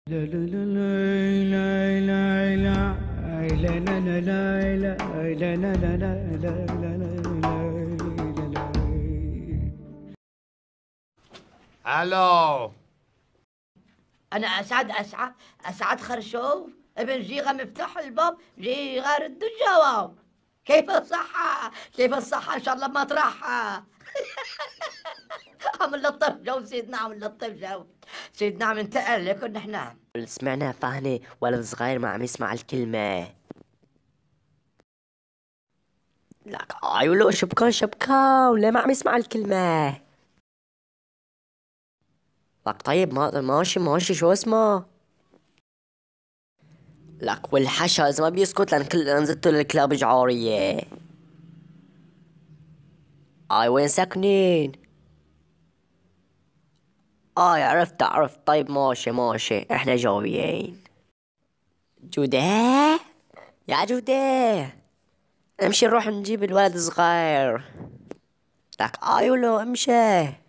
لا لا لا لا لا لا لا لا لا لا لا لا لا لا لا لا. الو. أنا أسعد خرشوف ابن جيغة مفتاح الباب جيغة رد الجواب. كيف الصحة؟ كيف الصحة؟ إن شاء الله ما ترحى. عم نلطف جو سيدنا، عم نلطف جو سيدنا، عم ننتقل لكن نحن سمعنا فهني ولد صغير ما عم يسمع الكلمة. لك عيولو شبكان ليه ما عم يسمع الكلمة؟ لك طيب ما ماشي شو اسمه؟ لك والحشا إذا ما بيسكت لأن كل نزلت الكلاب جعارية. وين ساكنين؟ عرفت طيب ماشي احنا جاويين. جودة يا جودة، امشي نروح نجيب الولد الصغير. لك يولو امشي.